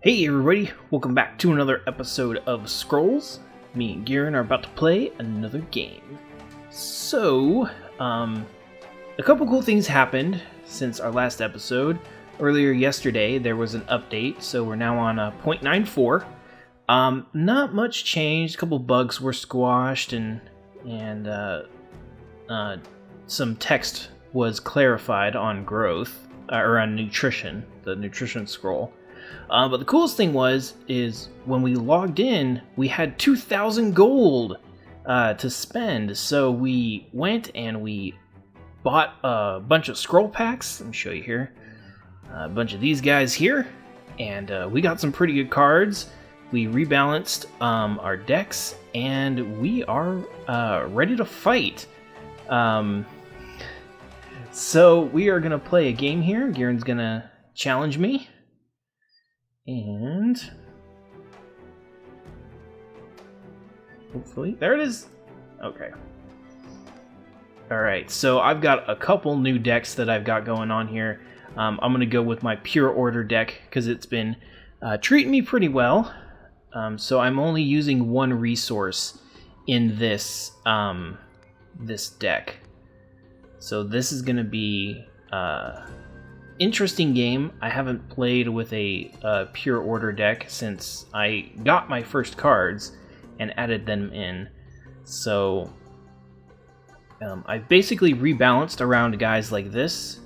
Hey everybody, welcome back to another episode of Scrolls. Me and Garen are about to play another game. So, a couple cool things happened since our last episode. Earlier yesterday, there was an update, so we're now on 0.94. Not much changed, a couple bugs were squashed, and some text was clarified on growth, or on nutrition, the nutrition scroll. But the coolest thing is when we logged in, we had 2,000 gold to spend. So we went and we bought a bunch of scroll packs. Let me show you here. A bunch of these guys here. And we got some pretty good cards. We rebalanced our decks and we are ready to fight. So we are going to play a game here. Garen's going to challenge me. And hopefully, there it is. Okay. Alright, so I've got a couple new decks that I've got going on here. I'm going to go with my Pure Order deck because it's been treating me pretty well. So I'm only using one resource in this, this deck. So this is going to be interesting game. I haven't played with a Pure Order deck since I got my first cards and added them in. So I basically rebalanced around guys like this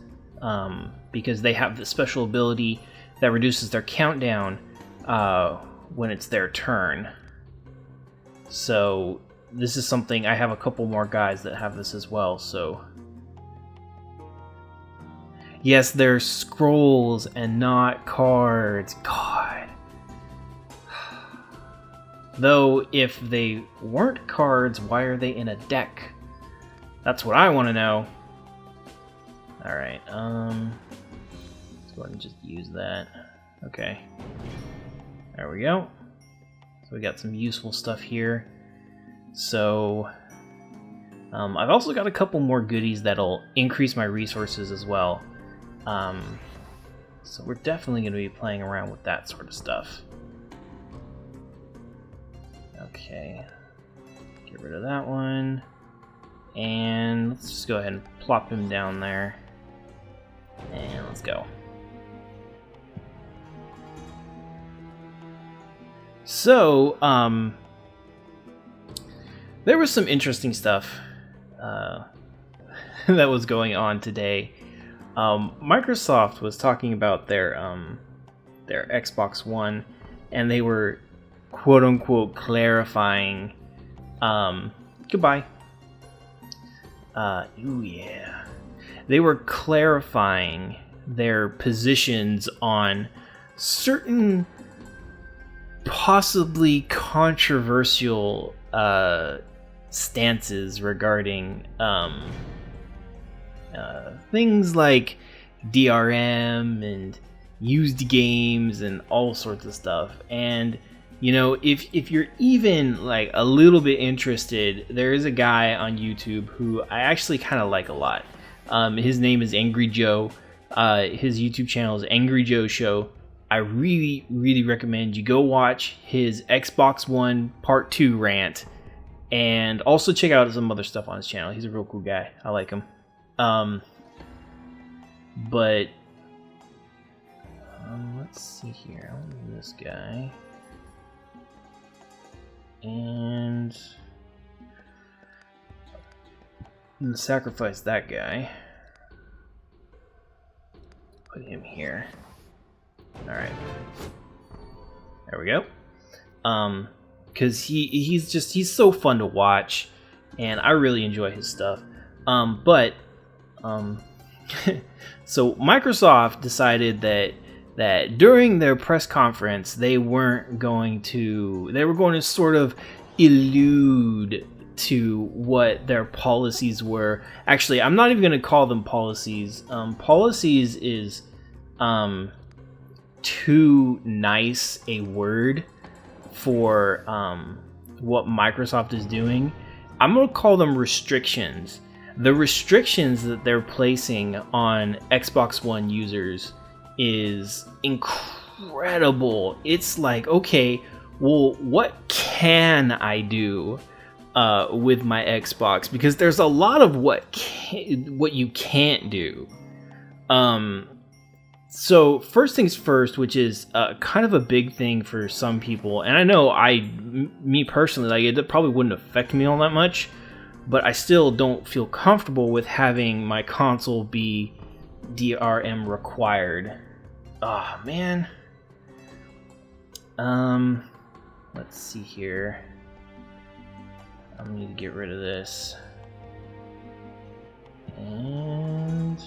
because they have the special ability that reduces their countdown when it's their turn. So this is something, I have a couple more guys that have this as well, so... Yes, they're scrolls and not cards. God. Though, if they weren't cards, why are they in a deck? That's what I want to know. Alright, let's go ahead and just use that. Okay. There we go. So we got some useful stuff here. So, I've also got a couple more goodies that'll increase my resources as well. So we're definitely going to be playing around with that sort of stuff. Okay, get rid of that one, and let's just go ahead and plop him down there, and let's go. So, there was some interesting stuff that was going on today. Microsoft was talking about their Xbox One, and they were quote unquote clarifying. Goodbye. Ooh yeah. They were clarifying their positions on certain possibly controversial stances regarding things like DRM and used games and all sorts of stuff. And you know, if you're even like a little bit interested, there is a guy on YouTube who I actually kind of like a lot. His name is Angry Joe. His YouTube channel is Angry Joe Show. I really recommend you go watch his Xbox One Part 2 rant, and also check out some other stuff on his channel. He's a real cool guy. I like him. But let's see here. I'll do this guy, and sacrifice that guy. Put him here. All right, there we go. Because he's so fun to watch, and I really enjoy his stuff. So Microsoft decided that during their press conference they were going to sort of allude to what their policies were. Actually, I'm not even going to call them policies. Policies is too nice a word for what Microsoft is doing. I'm going to call them restrictions. The restrictions that they're placing on Xbox One users is incredible. incredible. It's like, okay, well, what can I do with my Xbox? Because there's a lot of what you can't do. So first things first, which is kind of a big thing for some people, and I know me personally, like, it probably wouldn't affect me all that much, but I still don't feel comfortable with having my console be DRM required. Oh man. Let's see here. I need to get rid of this. And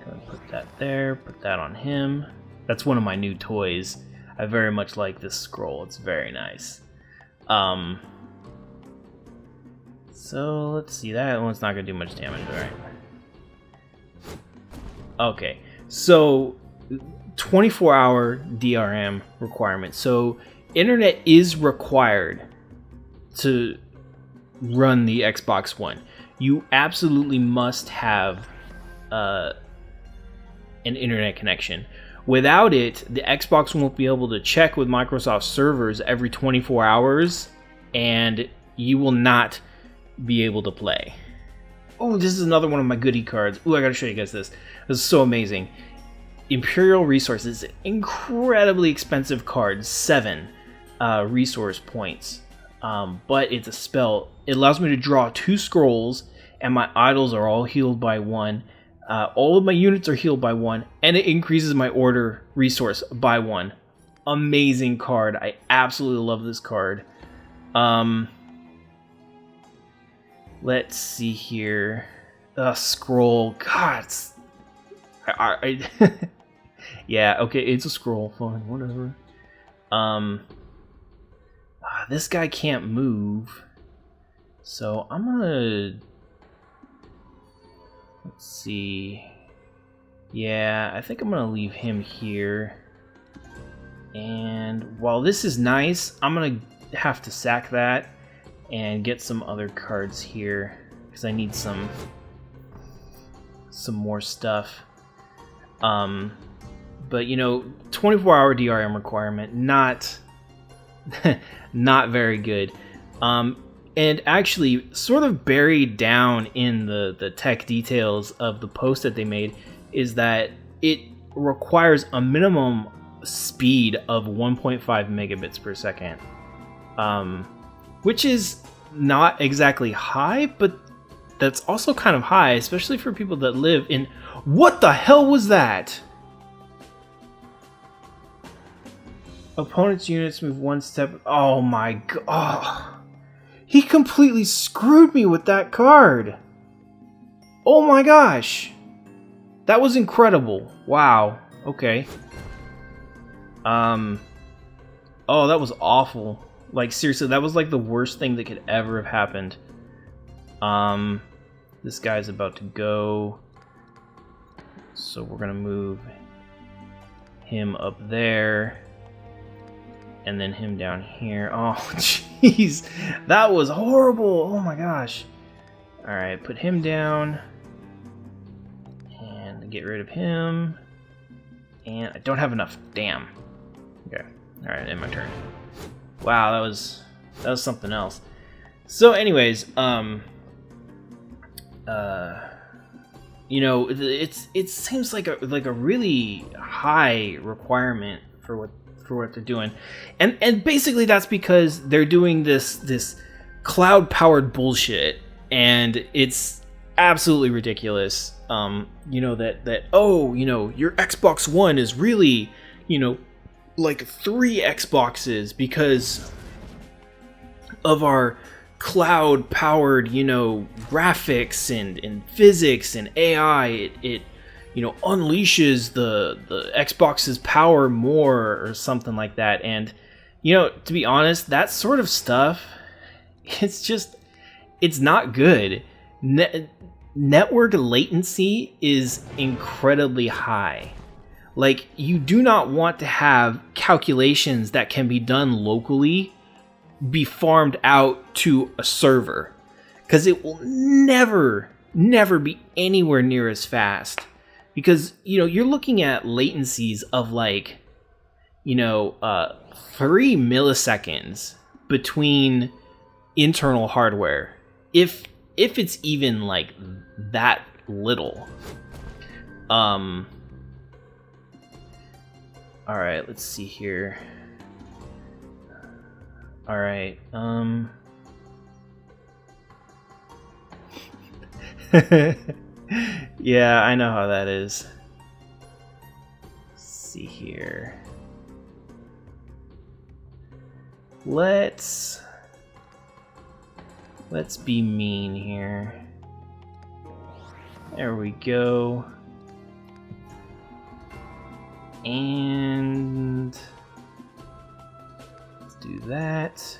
go and put that there, put that on him. That's one of my new toys. I very much like this scroll. It's very nice. So let's see, that one's not gonna do much damage, alright. Okay, so 24-hour DRM requirement. So internet is required to run the Xbox One. You absolutely must have an internet connection. Without it, the Xbox won't be able to check with Microsoft servers every 24 hours, and you will not be able to play. Oh, this is another one of my goodie cards. Ooh, I gotta show you guys this. This is so amazing. Imperial Resources, incredibly expensive card, 7 resource points. But it's a spell. It allows me to draw 2 scrolls, and my idols are all healed by 1. All of my units are healed by 1, and it increases my order resource by 1. Amazing card. I absolutely love this card. Let's see here. Scroll. God, yeah, okay, it's a scroll. Fine, whatever. This guy can't move, so I'm gonna... Let's see. Yeah, I think I'm gonna leave him here. And while this is nice, I'm gonna have to sack that and get some other cards here because I need some more stuff. But you know, 24-hour DRM requirement, not very good. And actually, sort of buried down in the tech details of the post that they made is that it requires a minimum speed of 1.5 megabits per second, which is not exactly high, but that's also kind of high, especially for people that live in... What the hell was that? Opponent's units move 1 step... Oh my god. Oh. He completely screwed me with that card. Oh my gosh. That was incredible. Wow. Okay. Oh, that was awful. Like, seriously, that was like the worst thing that could ever have happened. This guy's about to go. So we're gonna move him up there. And then him down here. Oh, jeez. That was horrible. Oh my gosh. Alright, put him down. And get rid of him. And I don't have enough. Damn. Okay. Alright, end my turn. Wow, that was something else. So anyways, you know, it seems like a really high requirement for what they're doing, and basically that's because they're doing this cloud powered bullshit, and it's absolutely ridiculous. You know that oh, you know, your Xbox One is really, you know, like 3 Xboxes because of our cloud powered, you know, graphics and physics and AI. It you know, unleashes the Xbox's power more or something like that. And, you know, to be honest, that sort of stuff, it's not good. Network latency is incredibly high. Like, you do not want to have calculations that can be done locally be farmed out to a server, because it will never be anywhere near as fast because you're looking at latencies of like 3 milliseconds between internal hardware, if it's even like that little. All right, let's see here. All right, yeah, I know how that is. Let's see here. Let's be mean here. There we go. And let's do that.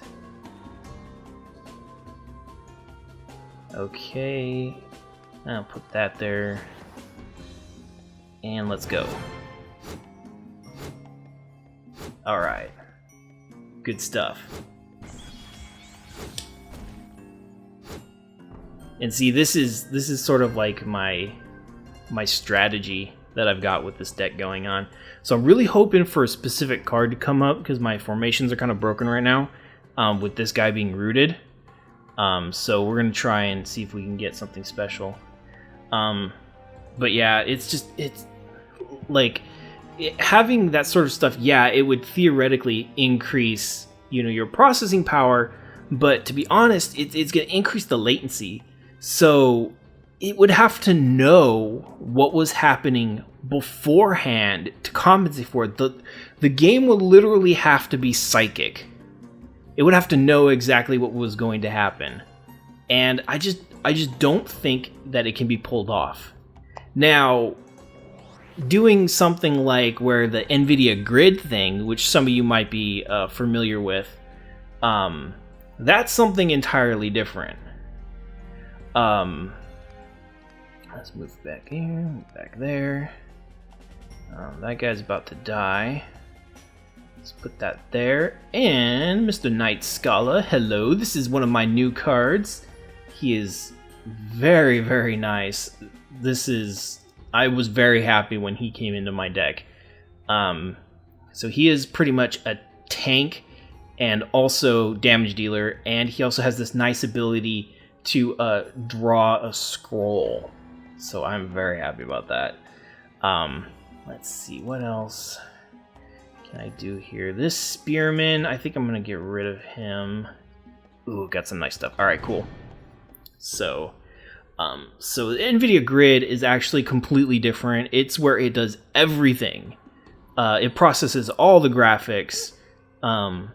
Okay. I'll put that there. And let's go. Alright. Good stuff. And see, this is sort of like my strategy that I've got with this deck going on. So I'm really hoping for a specific card to come up because my formations are kind of broken right now with this guy being rooted. So we're gonna try and see if we can get something special. But yeah, it's like having that sort of stuff. Yeah, it would theoretically increase your processing power, but to be honest, it's gonna increase the latency. So it would have to know what was happening beforehand to compensate for it. The game would literally have to be psychic. It would have to know exactly what was going to happen. And I just don't think that it can be pulled off. Now, doing something like where the NVIDIA grid thing, which some of you might be familiar with, that's something entirely different. Let's move back here, back there. That guy's about to die. Let's put that there. And Mr. Knight Scala, hello. This is one of my new cards. He is very, very nice. I was very happy when he came into my deck. So he is pretty much a tank and also damage dealer, and he also has this nice ability to draw a scroll. So I'm very happy about that. Let's see, what else can I do here? This Spearman, I think I'm going to get rid of him. Ooh, got some nice stuff. All right, cool. So the NVIDIA Grid is actually completely different. It's where it does everything. It processes all the graphics on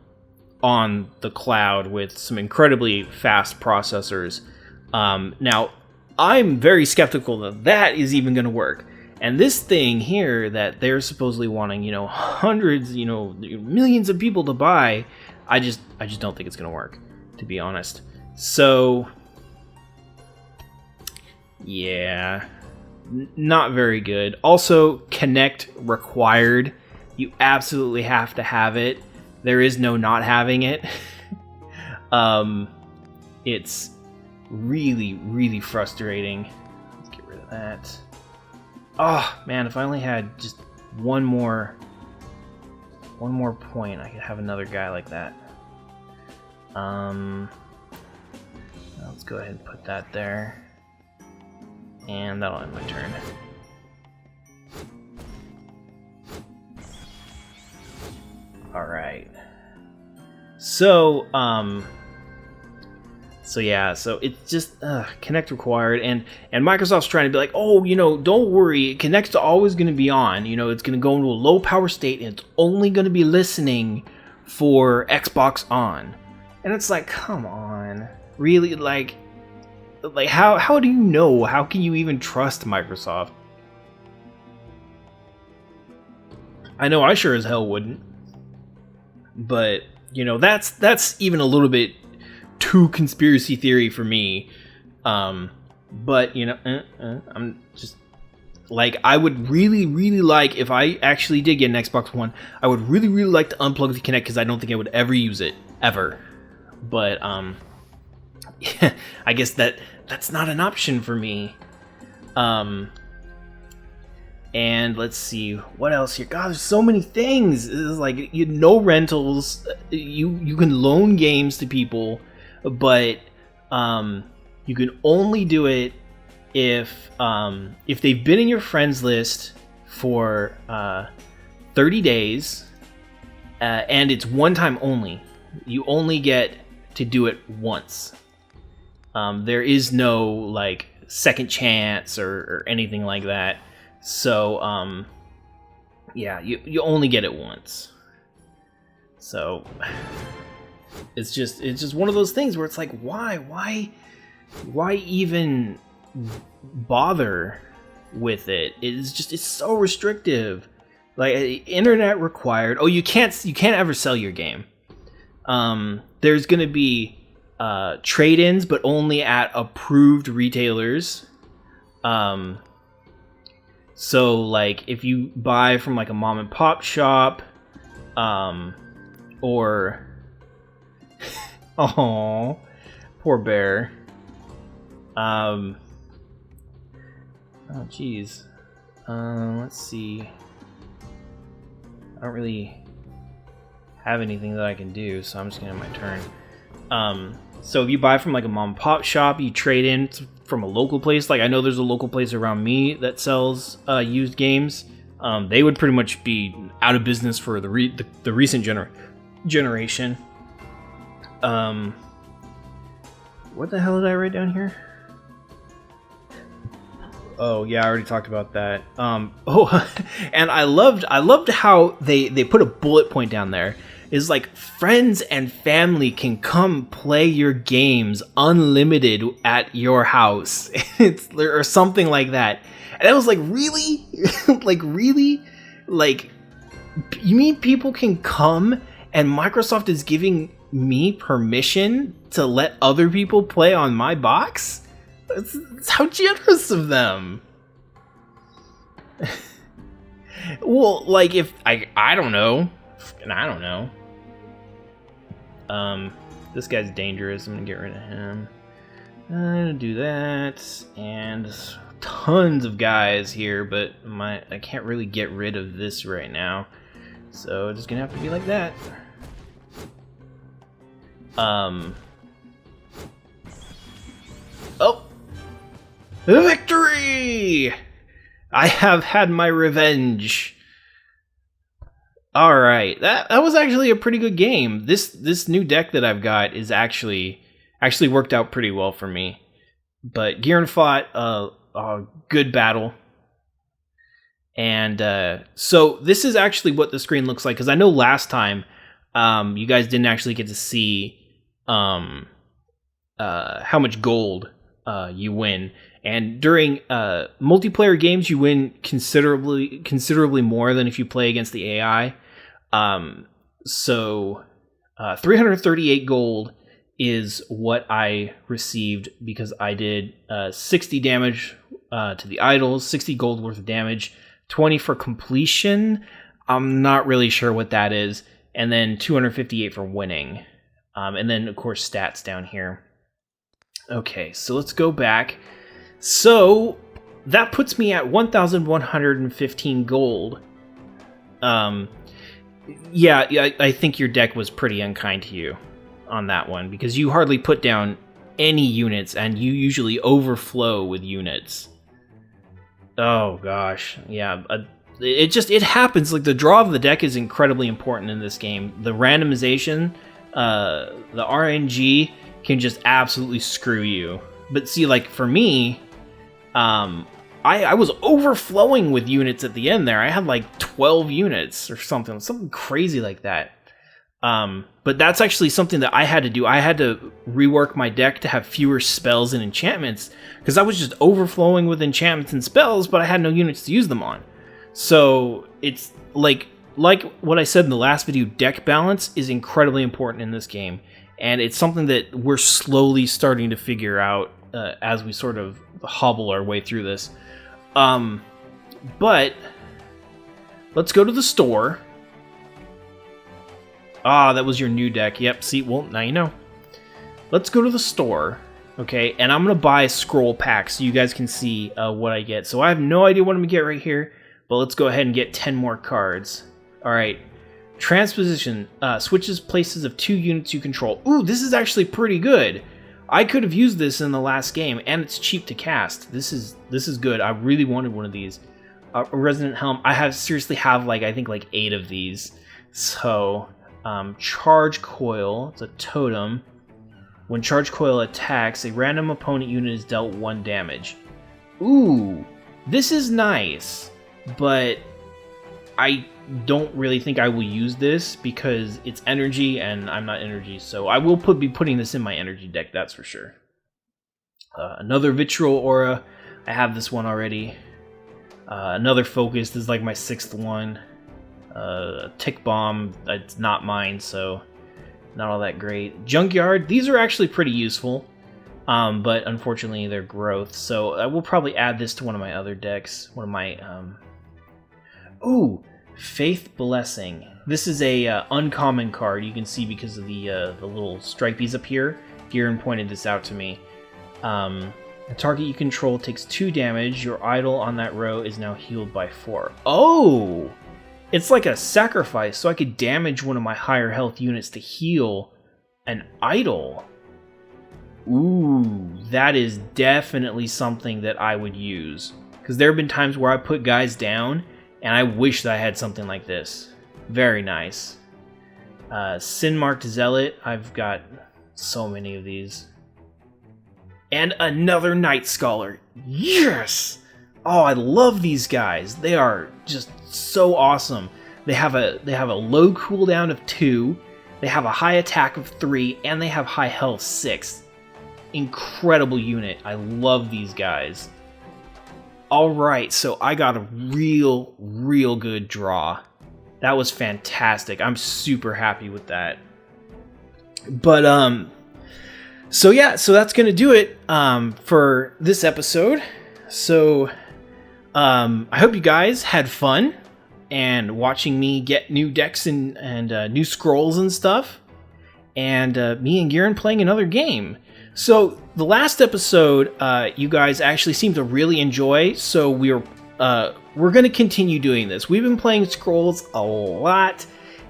the cloud with some incredibly fast processors. Now, I'm very skeptical that is even going to work. And this thing here that they're supposedly wanting, hundreds, millions of people to buy, I just don't think it's going to work, to be honest. So, yeah, not very good. Also, Connect required. You absolutely have to have it. There is no not having it. It's really, really frustrating. Let's get rid of that. Oh man, if I only had just one more point, I could have another guy like that. Let's go ahead and put that there, and that'll end my turn. All right. So it's just Connect required, and Microsoft's trying to be like, oh, don't worry, Connect's always going to be on. It's going to go into a low power state, and it's only going to be listening for Xbox on. And it's like, come on, really? Like how do you know? How can you even trust Microsoft? I know I sure as hell wouldn't. But that's even a little bit too conspiracy theory for me. But I'm just like, I would really, really like, if I actually did get an Xbox One, I would really, really like to unplug the Kinect because I don't think I would ever use it ever. But yeah, I guess that's not an option for me. And let's see what else here. God, there's so many things. It's like no rentals. You can loan games to people, but you can only do it if they've been in your friends list for 30 days, and it's one time only. You only get to do it once. There is no like second chance or anything like that. So yeah, you only get it once. So it's just one of those things where it's like, why even bother with it? It's so restrictive. Like internet required. Oh, you can't ever sell your game. There's gonna be trade-ins, but only at approved retailers. So like if you buy from like a mom and pop shop, or oh, poor bear. Oh geez. Let's see. I don't really have anything that I can do, so I'm just gonna have my turn. So if you buy from like a mom and pop shop, you trade in from a local place. Like I know there's a local place around me that sells used games. They would pretty much be out of business for the recent generation. What the hell did I write down here? Oh yeah, I already talked about that. Oh, and I loved how they put a bullet point down there. Is like friends and family can come play your games unlimited at your house. Or something like that. And I was like, really? Like really? Like you mean people can come and Microsoft is giving me permission to let other people play on my box? That's how generous of them. Well, like if I don't know. And I don't know. This guy's dangerous. I'm gonna get rid of him. I'm gonna do that, and tons of guys here, but I can't really get rid of this right now, so it's just gonna have to be like that. Oh, victory! I have had my revenge. All right, that was actually a pretty good game. This new deck that I've got is actually worked out pretty well for me. But Garen fought a good battle, and so this is actually what the screen looks like. Because I know last time you guys didn't actually get to see how much gold you win, and during multiplayer games you win considerably more than if you play against the AI. So 338 gold is what I received because I did 60 damage to the idols, 60 gold worth of damage, 20 for completion. I'm not really sure what that is, and then 258 for winning. And then of course stats down here. Okay, so let's go back. So that puts me at 1,115 gold. Yeah, I think your deck was pretty unkind to you on that one, because you hardly put down any units, and you usually overflow with units. Oh gosh, yeah. It happens. Like the draw of the deck is incredibly important in this game. The randomization, the RNG can just absolutely screw you. But see, like for me, I was overflowing with units at the end there. I had like 12 units or something crazy like that. But that's actually something that I had to do. I had to rework my deck to have fewer spells and enchantments, because I was just overflowing with enchantments and spells, but I had no units to use them on. So it's like what I said in the last video, deck balance is incredibly important in this game. And it's something that we're slowly starting to figure out as we sort of hobble our way through this. But let's go to the store. Ah, that was your new deck. Yep, see, well, now you know. Let's go to the store, okay? And I'm going to buy scroll packs so you guys can see what I get. So I have no idea what I'm going to get right here, but let's go ahead and get 10 more cards. All right. Transposition switches places of 2 units you control. Ooh, this is actually pretty good. I could have used this in the last game, and it's cheap to cast. This is good. I really wanted one of these. A resonant helm. I seriously have I think 8 of these. So charge coil. It's a totem. When charge coil attacks, a random opponent unit is dealt 1 damage. Ooh, this is nice, but I don't really think I will use this because it's energy and I'm not energy, so I will be putting this in my energy deck, that's for sure. Another vitriol aura. I have this one already. Another focus. This is my 6th one. Tick bomb. It's not mine, so not all that great. Junkyard. These are actually pretty useful, but unfortunately they're growth, so I will probably add this to one of my other decks. One of my ooh, Faith Blessing. This is a uncommon card. You can see because of the little stripies up here. Garen pointed this out to me. A target you control takes 2 damage. Your idol on that row is now healed by 4. Oh! It's like a sacrifice, so I could damage one of my higher health units to heal an idol. Ooh, that is definitely something that I would use. Because there have been times where I put guys down, and I wish that I had something like this. Very nice. Sin-Marked Zealot. I've got so many of these. And another Night Scholar. Yes! Oh, I love these guys. They are just so awesome. They have a low cooldown of 2. They have a high attack of 3, and they have high health 6. Incredible unit. I love these guys. Alright, so I got a real good draw. That was fantastic. I'm super happy with that. But, so yeah, so that's going to do it for this episode. So, I hope you guys had fun and watching me get new decks and new scrolls and stuff. And me and Garen playing another game. So the last episode, you guys actually seemed to really enjoy, so we're going to continue doing this. We've been playing Scrolls a lot,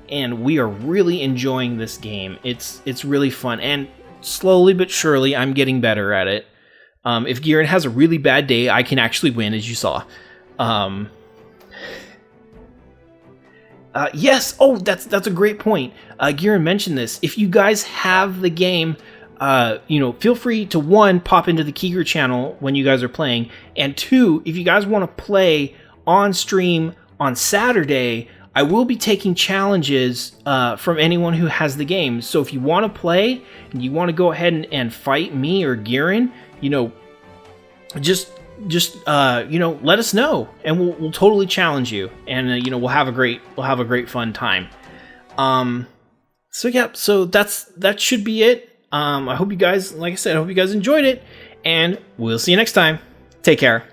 and we are really enjoying this game. It's really fun, and slowly but surely, I'm getting better at it. If Garen has a really bad day, I can actually win, as you saw. Yes, oh, that's a great point. Garen mentioned this. If you guys have the game, feel free to 1, pop into the Kiger channel when you guys are playing, and 2, if you guys want to play on stream on Saturday, I will be taking challenges from anyone who has the game. So if you want to play and you want to go ahead and fight me or Garen, just let us know, and we'll totally challenge you, and we'll have a great fun time. So yeah, so that should be it. I hope you guys, like I said, I hope you guys enjoyed it, and we'll see you next time. Take care.